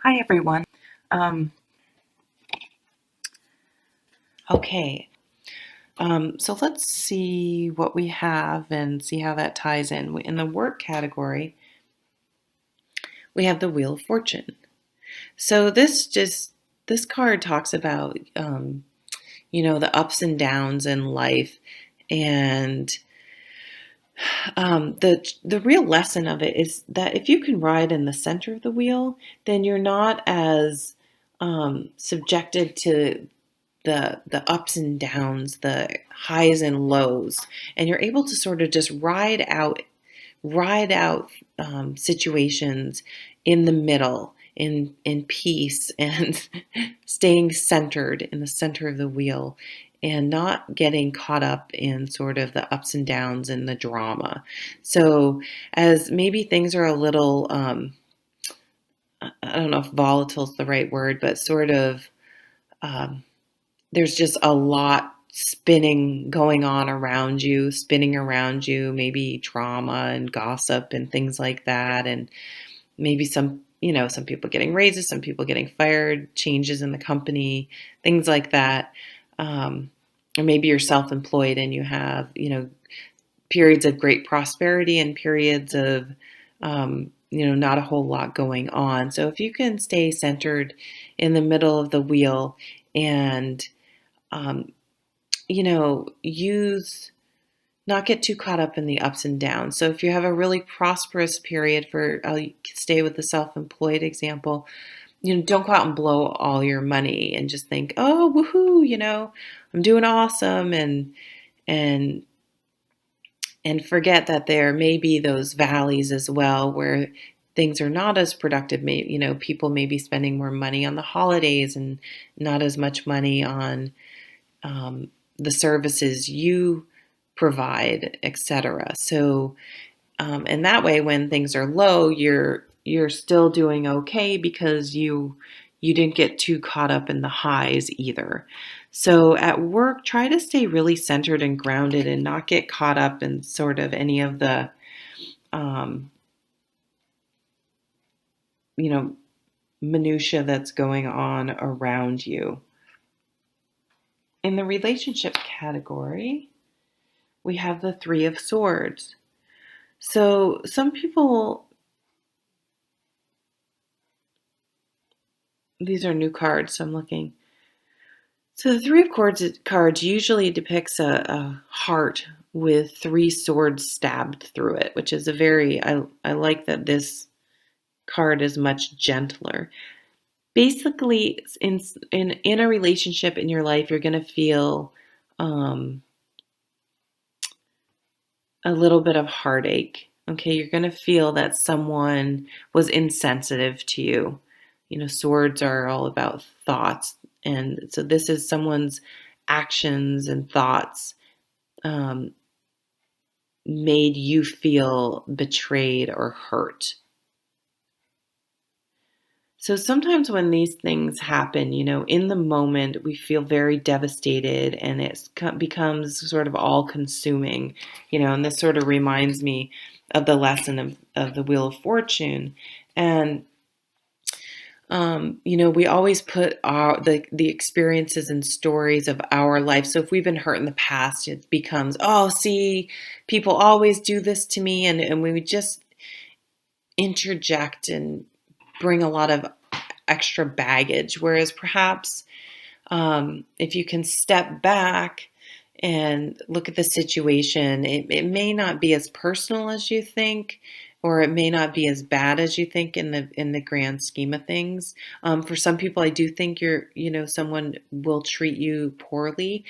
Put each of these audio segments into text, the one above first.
Hi, everyone. Um, okay, so let's see what we have and see how that ties in. In the work category, we have the Wheel of Fortune. So this card talks about the ups and downs in life, and the real lesson of it is that if you can ride in the center of the wheel, then you're not as subjected to the ups and downs, the highs and lows, and you're able to sort of just ride out situations in the middle, in peace, and staying centered in the center of the wheel, and not getting caught up in sort of the ups and downs and the drama. So, as maybe things are a little, I don't know if volatile is the right word, but sort of. Um, there's just a lot going on around you, spinning around you, maybe drama and gossip and things like that. And maybe some people getting raises, some people getting fired, changes in the company, things like that. Or maybe you're self-employed and you have, periods of great prosperity and periods of, not a whole lot going on. So if you can stay centered in the middle of the wheel and um, use not get too caught up in the ups and downs. So if you have a really prosperous period I'll stay with the self-employed example, don't go out and blow all your money and just think, oh, woohoo, I'm doing awesome and and forget that there may be those valleys as well where things are not as productive. People may be spending more money on the holidays and not as much money on um, the services you provide, etc. So, and that way, when things are low, you're still doing okay because you didn't get too caught up in the highs either. So at work, try to stay really centered and grounded and not get caught up in sort of any of the um, you know minutia that's going on around you. In the relationship category, we have the Three of Swords. So some people, these are new cards, so I'm looking. So the Three of cards usually depicts a heart with three swords stabbed through it, which is I like that this card is much gentler. Basically, in a relationship in your life, you're going to feel um, a little bit of heartache. Okay, you're going to feel that someone was insensitive to you. Swords are all about thoughts. And so this is someone's actions and thoughts um, made you feel betrayed or hurt. So sometimes when these things happen, in the moment, we feel very devastated and it becomes sort of all consuming, and this sort of reminds me of the lesson of the Wheel of Fortune. And, we always put the experiences and stories of our life. So if we've been hurt in the past, it becomes, oh, see, people always do this to me. And we would just interject and bring a lot of extra baggage. Whereas perhaps if you can step back and look at the situation, it may not be as personal as you think, or it may not be as bad as you think in the grand scheme of things. For some people, I do think someone will treat you poorly.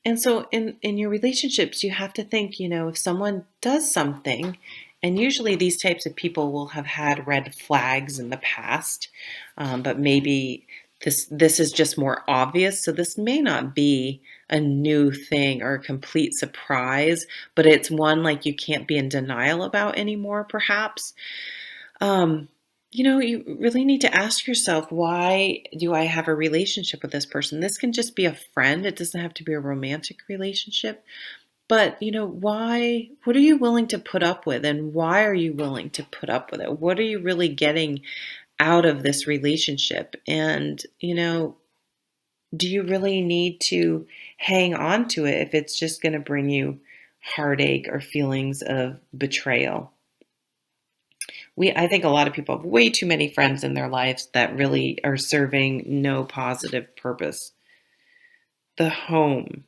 And so in your relationships, you have to think, if someone does something, and usually these types of people will have had red flags in the past, but maybe this is just more obvious. So this may not be a new thing or a complete surprise, but it's one like you can't be in denial about anymore, perhaps. Um, you really need to ask yourself, why do I have a relationship with this person? This can just be a friend. It doesn't have to be a romantic relationship. But, what are you willing to put up with? And why are you willing to put up with it? What are you really getting out of this relationship. And, do you really need to hang on to it if it's just going to bring you heartache or feelings of betrayal? I think a lot of people have way too many friends in their lives that really are serving no positive purpose. The home,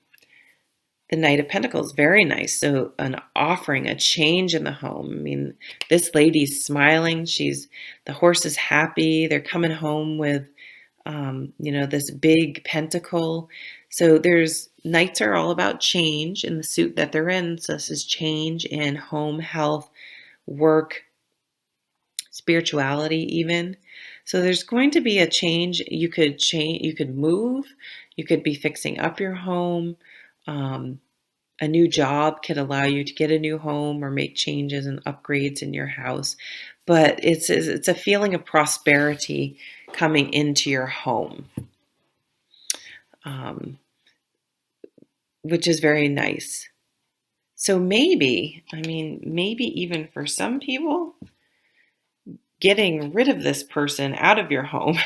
the Knight of Pentacles, very nice. So an offering, a change in the home. I mean, this lady's smiling. The horse is happy. They're coming home with, this big pentacle. So Knights are all about change in the suit that they're in. So this is change in home, health, work, spirituality even. So there's going to be a change. You could move, you could be fixing up your home. A new job could allow you to get a new home or make changes and upgrades in your house. But it's a feeling of prosperity coming into your home, which is very nice. So maybe even for some people, getting rid of this person out of your home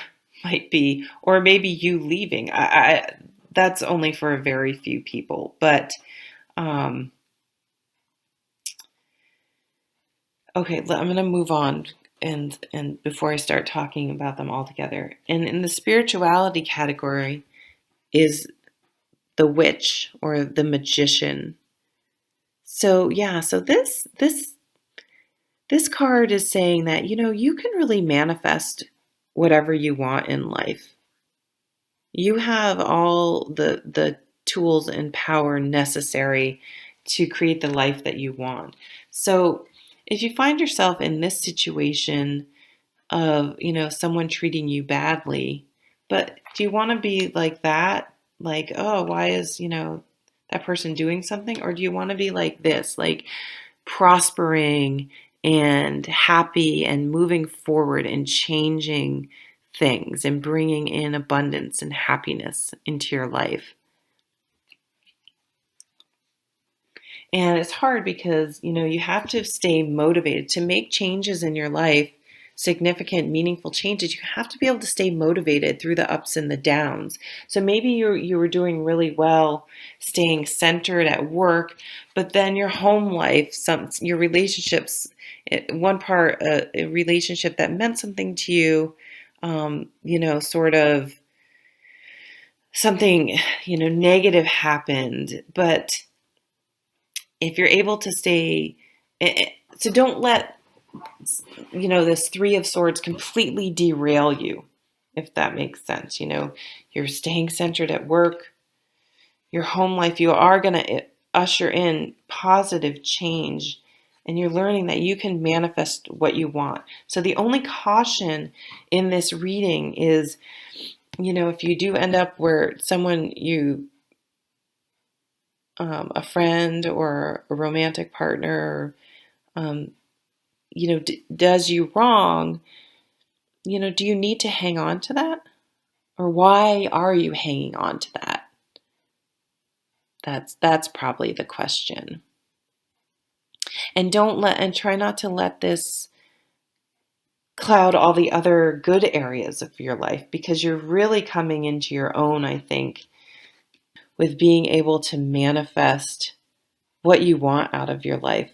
might be, or maybe you leaving. That's only for a very few people, but okay, I'm going to move on and before I start talking about them all together. And in the spirituality category is the witch or the magician. So yeah, so this card is saying that, you can really manifest whatever you want in life. You have all the tools and power necessary to create the life that you want. So if you find yourself in this situation of, someone treating you badly, but do you want to be like that? Like, oh, why is, that person doing something? Or do you want to be like this, like prospering and happy and moving forward and changing things and bringing in abundance and happiness into your life? And it's hard because, you have to stay motivated to make changes in your life, significant, meaningful changes. You have to be able to stay motivated through the ups and the downs. So maybe you were doing really well, staying centered at work, but then your home life, your relationships, one part, a relationship that meant something to you, sort of something, negative happened, but if you're able to stay, so don't let, this Three of Swords completely derail you, if that makes sense. You're staying centered at work, your home life, you are going to usher in positive change, and you're learning that you can manifest what you want. So the only caution in this reading is, if you do end up where someone a friend or a romantic partner, does you wrong, do you need to hang on to that? Or why are you hanging on to that? That's probably the question. And try not to let this cloud all the other good areas of your life, because you're really coming into your own, I think, with being able to manifest what you want out of your life.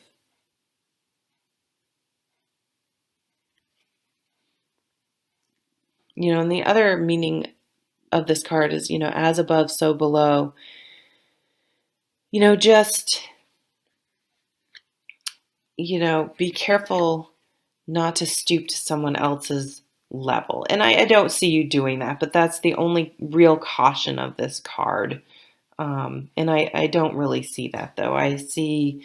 And the other meaning of this card is, as above, so below. Just, be careful not to stoop to someone else's level. And I don't see you doing that, but that's the only real caution of this card. And I don't really see that, though. I see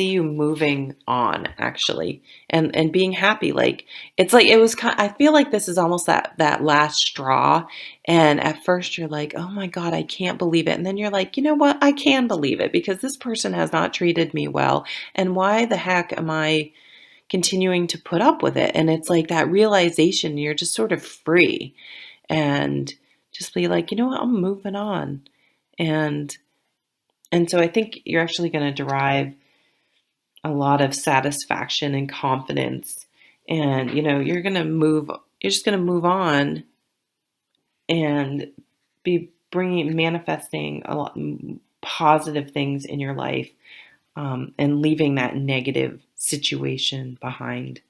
you moving on, actually, and being happy. Like, it's like it was I feel like this is almost that last straw. And at first you're like, oh my God, I can't believe it. And then you're like, you know what? I can believe it, because this person has not treated me well. And why the heck am I continuing to put up with it? And it's like that realization, you're just sort of free, and just be like, you know what? I'm moving on. And so I think you're actually going to derive a lot of satisfaction and confidence, and you're going to move you're just going to move on and be manifesting a lot positive things in your life, and leaving that negative situation behind.